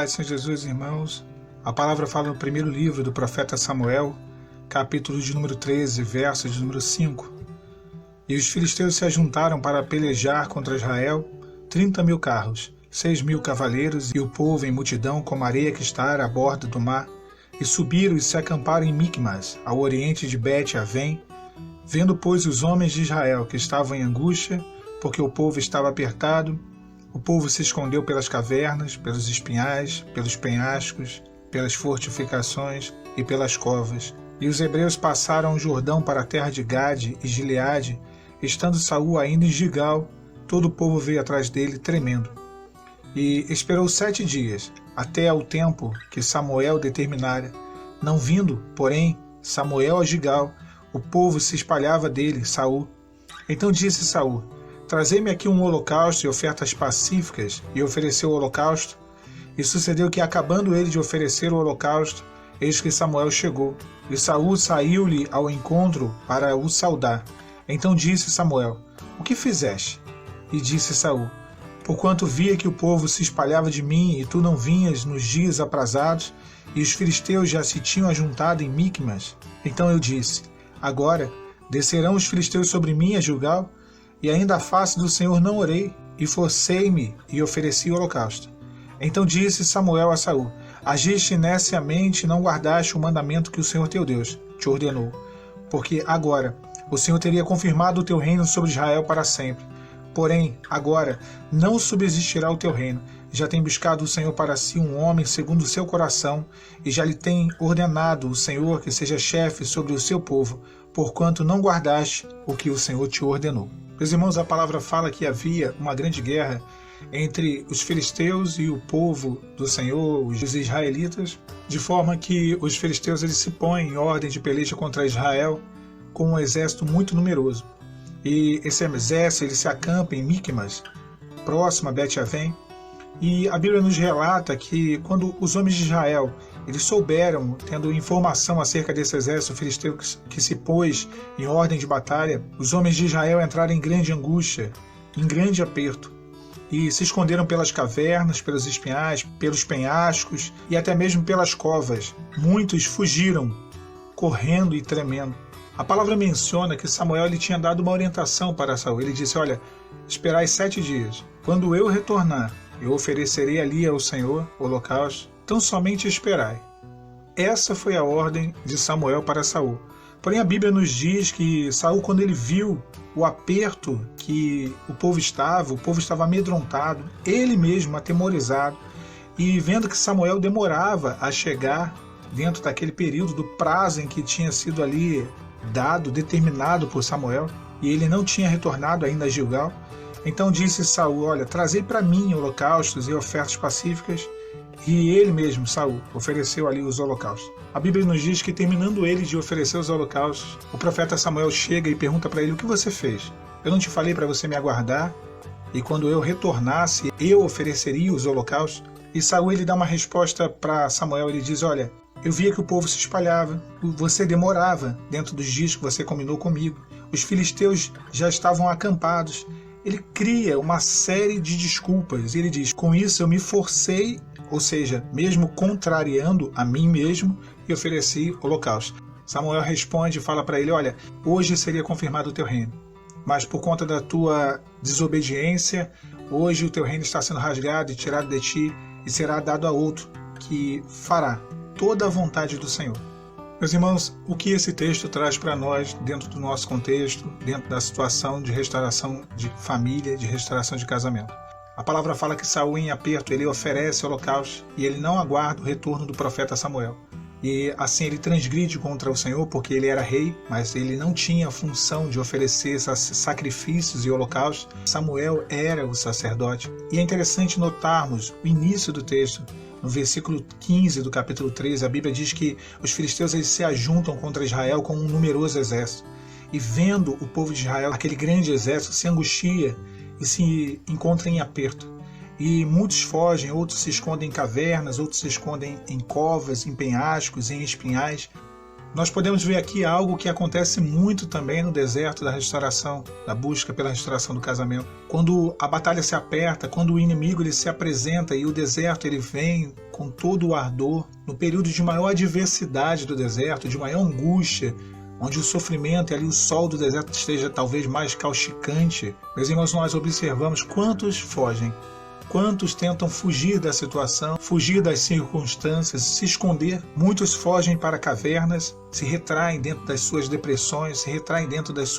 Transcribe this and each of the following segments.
paz, Senhor Jesus, irmãos. A palavra fala no primeiro livro do profeta Samuel, capítulo de número 13, verso de número 5. E os filisteus se ajuntaram para pelejar contra Israel, 30.000 carros, 6.000 cavaleiros e o povo em multidão como a areia que está à borda do mar. E subiram e se acamparam em Micmas, ao oriente de Bet-Avém. Vendo, pois, os homens de Israel que estavam em angústia, porque o povo estava apertado, o povo se escondeu pelas cavernas, pelos espinhais, pelos penhascos, pelas fortificações e pelas covas. E os hebreus passaram o Jordão para a terra de Gade e Gileade, estando Saul ainda em Gigal, todo o povo veio atrás dele tremendo. E esperou 7 dias, até ao tempo que Samuel determinara. Não vindo, porém, Samuel a Gigal, o povo se espalhava dele, Saul. Então disse Saul: Trazei-me aqui um holocausto e ofertas pacíficas, e ofereceu o holocausto. E sucedeu que, acabando ele de oferecer o holocausto, eis que Samuel chegou, e Saul saiu-lhe ao encontro para o saudar. Então disse Samuel: O que fizeste? E disse Saul: Porquanto via que o povo se espalhava de mim, e tu não vinhas nos dias aprazados, e os filisteus já se tinham ajuntado em Micmas. Então eu disse: Agora descerão os filisteus sobre mim a Gilgal? E ainda à face do Senhor não orei, e forcei-me e ofereci o holocausto. Então disse Samuel a Saul: Agiste neciamente e não guardaste o mandamento que o Senhor teu Deus te ordenou. Porque agora o Senhor teria confirmado o teu reino sobre Israel para sempre. Porém, agora não subsistirá o teu reino. Já tem buscado o Senhor para si um homem segundo o seu coração, e já lhe tem ordenado o Senhor que seja chefe sobre o seu povo, porquanto não guardaste o que o Senhor te ordenou. Meus irmãos, a palavra fala que havia uma grande guerra entre os filisteus e o povo do Senhor, os israelitas, de forma que os filisteus eles se põem em ordem de peleja contra Israel com um exército muito numeroso. E esse exército ele se acampa em Micmas, próximo a Bet-Avém. E a Bíblia nos relata que quando os homens de Israel eles souberam, tendo informação acerca desse exército filisteu que se pôs em ordem de batalha, os homens de Israel entraram em grande angústia, em grande aperto, e se esconderam pelas cavernas, pelos espinhais, pelos penhascos e até mesmo pelas covas. Muitos fugiram, correndo e tremendo. A palavra menciona que Samuel ele tinha dado uma orientação para Saul. Ele disse: Olha, esperai 7 dias. Quando eu retornar, eu oferecerei ali ao Senhor o holocausto. Então somente esperai. Essa foi a ordem de Samuel para Saul. Porém a Bíblia nos diz que Saul, quando ele viu o aperto que o povo estava amedrontado, ele mesmo atemorizado, e vendo que Samuel demorava a chegar dentro daquele período do prazo em que tinha sido ali determinado por Samuel, e ele não tinha retornado ainda a Gilgal, então disse Saul: Olha, trazei para mim holocaustos e ofertas pacíficas. E ele mesmo, Saul, ofereceu ali os holocaustos. A Bíblia nos diz que, terminando ele de oferecer os holocaustos, o profeta Samuel chega e pergunta para ele: O que você fez? Eu não te falei para você me aguardar? E quando eu retornasse, eu ofereceria os holocaustos? E Saul ele dá uma resposta para Samuel. Ele diz: Olha, eu via que o povo se espalhava, você demorava dentro dos dias que você combinou comigo, os filisteus já estavam acampados. Ele cria uma série de desculpas. Ele diz: Com isso eu me forcei, ou seja, mesmo contrariando a mim mesmo, e ofereci holocausto. Samuel responde e fala para ele: Olha, hoje seria confirmado o teu reino, mas por conta da tua desobediência, hoje o teu reino está sendo rasgado e tirado de ti, e será dado a outro, que fará toda a vontade do Senhor. Meus irmãos, o que esse texto traz para nós dentro do nosso contexto, dentro da situação de restauração de família, de restauração de casamento? A palavra fala que Saul, em aperto, ele oferece holocausto e ele não aguarda o retorno do profeta Samuel. E assim ele transgride contra o Senhor, porque ele era rei, mas ele não tinha a função de oferecer sacrifícios e holocaustos. Samuel era o sacerdote. E é interessante notarmos o início do texto. No versículo 15 do capítulo 13, a Bíblia diz que os filisteus eles se ajuntam contra Israel com um numeroso exército. E vendo o povo de Israel, aquele grande exército, se angustia e se encontra em aperto. E muitos fogem, outros se escondem em cavernas, outros se escondem em covas, em penhascos, em espinhais. Nós podemos ver aqui algo que acontece muito também no deserto da restauração, da busca pela restauração do casamento. Quando a batalha se aperta, quando o inimigo ele se apresenta e o deserto ele vem com todo o ardor, no período de maior adversidade do deserto, de maior angústia, onde o sofrimento e ali o sol do deserto esteja talvez mais causticante, meus irmãos, nós observamos quantos fogem. Quantos tentam fugir da situação, fugir das circunstâncias, se esconder? Muitos fogem para cavernas, se retraem dentro das suas depressões, se retraem dentro dos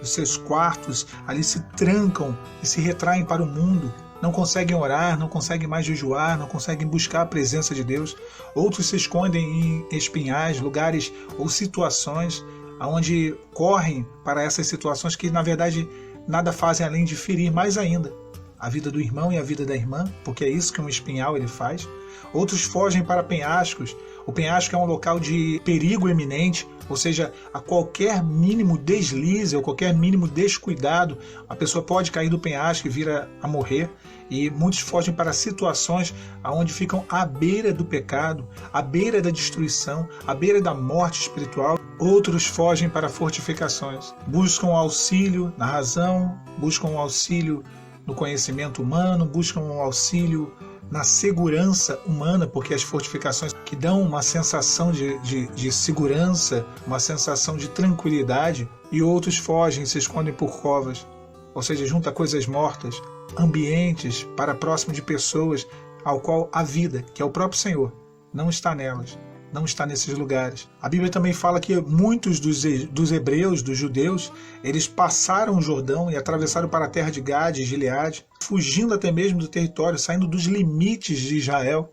seus quartos, ali se trancam e se retraem para o mundo. Não conseguem orar, não conseguem mais jejuar, não conseguem buscar a presença de Deus. Outros se escondem em espinhais, lugares ou situações onde correm para essas situações que, na verdade, nada fazem além de ferir mais ainda a vida do irmão e a vida da irmã, porque é isso que um espinhal ele faz. Outros fogem para penhascos. O penhasco é um local de perigo eminente, ou seja, a qualquer mínimo deslize ou qualquer mínimo descuidado, a pessoa pode cair do penhasco e vir a morrer. E muitos fogem para situações onde ficam à beira do pecado, à beira da destruição, à beira da morte espiritual. Outros fogem para fortificações, buscam auxílio na razão, buscam auxílio no conhecimento humano, buscam um auxílio na segurança humana, porque as fortificações que dão uma sensação de segurança, uma sensação de tranquilidade, e outros fogem, se escondem por covas, ou seja, junta coisas mortas, ambientes para próximo de pessoas ao qual a vida, que é o próprio Senhor, não está nelas, não está nesses lugares. A Bíblia também fala que muitos dos hebreus, dos judeus, eles passaram o Jordão e atravessaram para a terra de Gade e Gileade, fugindo até mesmo do território, saindo dos limites de Israel.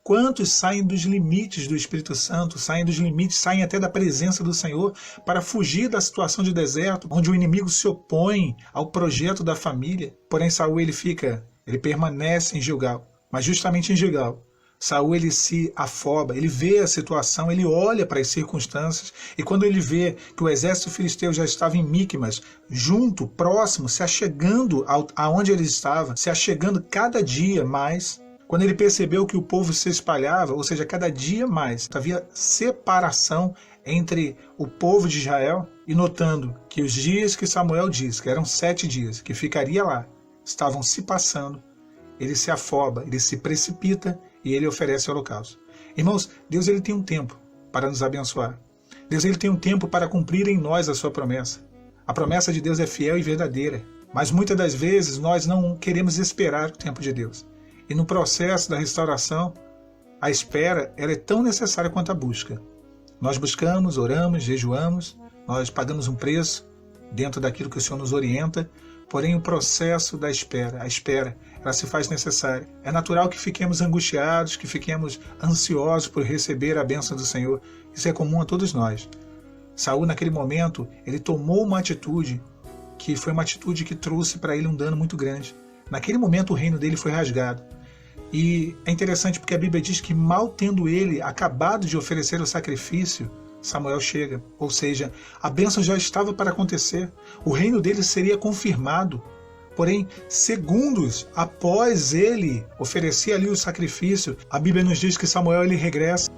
Quantos saem dos limites do Espírito Santo, saem dos limites, saem até da presença do Senhor para fugir da situação de deserto, onde o inimigo se opõe ao projeto da família. Porém, Saul ele permanece em Gilgal, mas justamente em Gilgal, Saul ele se afoba, ele vê a situação, ele olha para as circunstâncias, e quando ele vê que o exército filisteu já estava em Micmas, junto, próximo, se achegando aonde ele estava, se achegando cada dia mais, quando ele percebeu que o povo se espalhava, ou seja, cada dia mais havia separação entre o povo de Israel, e notando que os dias que Samuel disse, que eram 7 dias, que ficaria lá, estavam se passando, ele se afoba, ele se precipita e ele oferece o holocausto. Irmãos, Deus ele tem um tempo para nos abençoar. Deus ele tem um tempo para cumprir em nós a sua promessa. A promessa de Deus é fiel e verdadeira, mas muitas das vezes nós não queremos esperar o tempo de Deus. E no processo da restauração, a espera ela é tão necessária quanto a busca. Nós buscamos, oramos, jejuamos, nós pagamos um preço dentro daquilo que o Senhor nos orienta, porém o processo da espera, a espera, ela se faz necessária. É natural que fiquemos angustiados, que fiquemos ansiosos por receber a bênção do Senhor. Isso é comum a todos nós. Saul, naquele momento, ele tomou uma atitude que foi uma atitude que trouxe para ele um dano muito grande. Naquele momento o reino dele foi rasgado. E é interessante porque a Bíblia diz que mal tendo ele acabado de oferecer o sacrifício, Samuel chega, ou seja, a bênção já estava para acontecer, o reino dele seria confirmado, porém, segundos após ele oferecer ali o sacrifício, a Bíblia nos diz que Samuel ele regressa.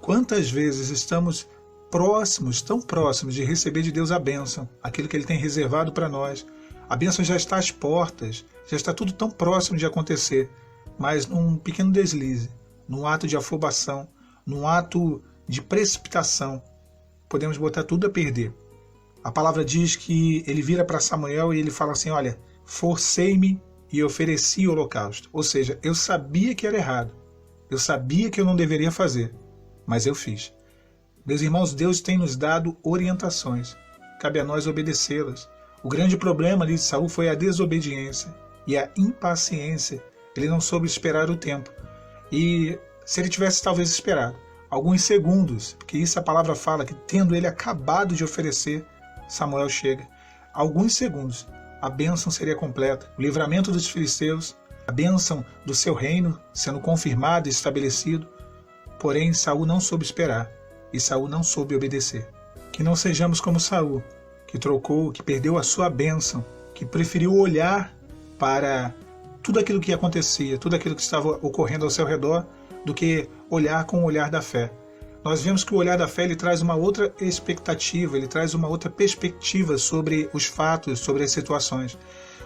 Quantas vezes estamos próximos, tão próximos de receber de Deus a bênção, aquilo que ele tem reservado para nós, a bênção já está às portas, já está tudo tão próximo de acontecer, mas num pequeno deslize, num ato de afobação, num ato de precipitação, podemos botar tudo a perder. A palavra diz que ele vira para Samuel e ele fala assim, olha, forcei-me e ofereci o holocausto. Ou seja, eu sabia que era errado, eu sabia que eu não deveria fazer, mas eu fiz. Meus irmãos, Deus tem nos dado orientações, cabe a nós obedecê-las. O grande problema ali de Saul foi a desobediência e a impaciência. Ele não soube esperar o tempo. E se ele tivesse talvez esperado alguns segundos, porque isso a palavra fala, que tendo ele acabado de oferecer, Samuel chega. Alguns segundos, a bênção seria completa. O livramento dos filisteus, a bênção do seu reino sendo confirmado e estabelecido. Porém, Saul não soube esperar e Saul não soube obedecer. Que não sejamos como Saul, que trocou, que perdeu a sua bênção, que preferiu olhar para tudo aquilo que acontecia, tudo aquilo que estava ocorrendo ao seu redor, do que olhar com o olhar da fé. nós vemos que o olhar da fé ele traz uma outra expectativa, ele traz uma outra perspectiva sobre os fatos, sobre as situações.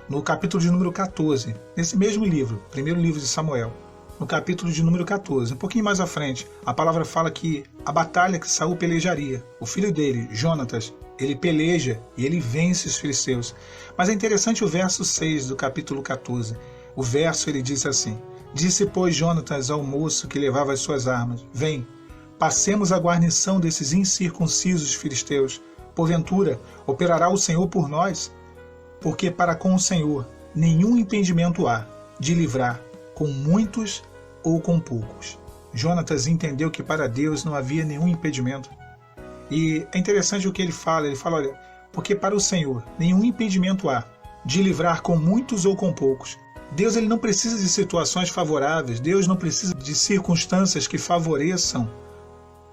No capítulo de número 14, nesse mesmo livro, primeiro livro de Samuel, no capítulo de número 14, um pouquinho mais à frente, a palavra fala que a batalha que Saul pelejaria, o filho dele, Jonatas, ele peleja e ele vence os filisteus. Mas é interessante o verso 6 do capítulo 14. O verso ele diz assim: Disse, pois, Jonatas ao moço que levava as suas armas: Vem, passemos a guarnição desses incircuncisos filisteus. Porventura, operará o Senhor por nós? Porque para com o Senhor nenhum impedimento há de livrar com muitos ou com poucos. Jonatas entendeu que para Deus não havia nenhum impedimento. E é interessante o que ele fala, olha, porque para o Senhor nenhum impedimento há de livrar com muitos ou com poucos. Deus ele não precisa de situações favoráveis, Deus não precisa de circunstâncias que favoreçam.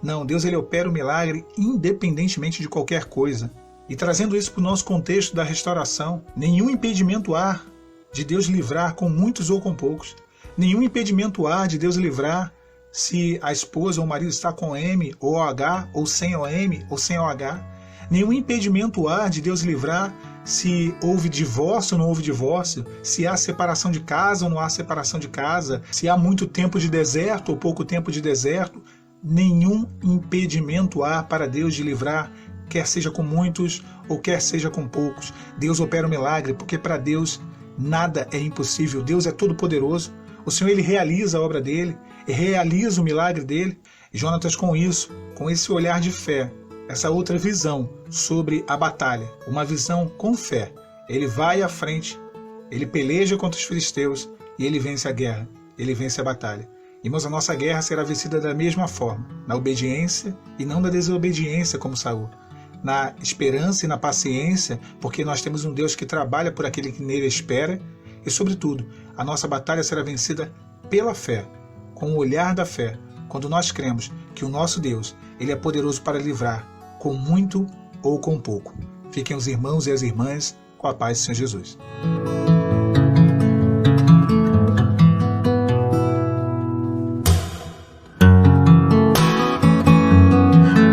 Não, Deus ele opera o milagre independentemente de qualquer coisa. E trazendo isso para o nosso contexto da restauração, nenhum impedimento há de Deus livrar com muitos ou com poucos. Nenhum impedimento há de Deus livrar se a esposa ou o marido está com M ou OH, ou sem OM ou sem OH. Nenhum impedimento há de Deus livrar se houve divórcio ou não houve divórcio, se há separação de casa ou não há separação de casa, se há muito tempo de deserto ou pouco tempo de deserto. Nenhum impedimento há para Deus de livrar, quer seja com muitos ou quer seja com poucos. Deus opera o milagre, porque para Deus nada é impossível. Deus é todo poderoso. O Senhor ele realiza a obra dele, realiza o milagre dele. E Jonatas com isso, com esse olhar de fé, essa outra visão sobre a batalha, uma visão com fé, ele vai à frente, ele peleja contra os filisteus e ele vence a guerra, ele vence a batalha. Irmãos, a nossa guerra será vencida da mesma forma, na obediência e não na desobediência como Saul, na esperança e na paciência, porque nós temos um Deus que trabalha por aquele que nele espera. E, sobretudo, a nossa batalha será vencida pela fé, com o olhar da fé, quando nós cremos que o nosso Deus ele é poderoso para livrar, com muito ou com pouco. Fiquem os irmãos e as irmãs com a paz do Senhor Jesus.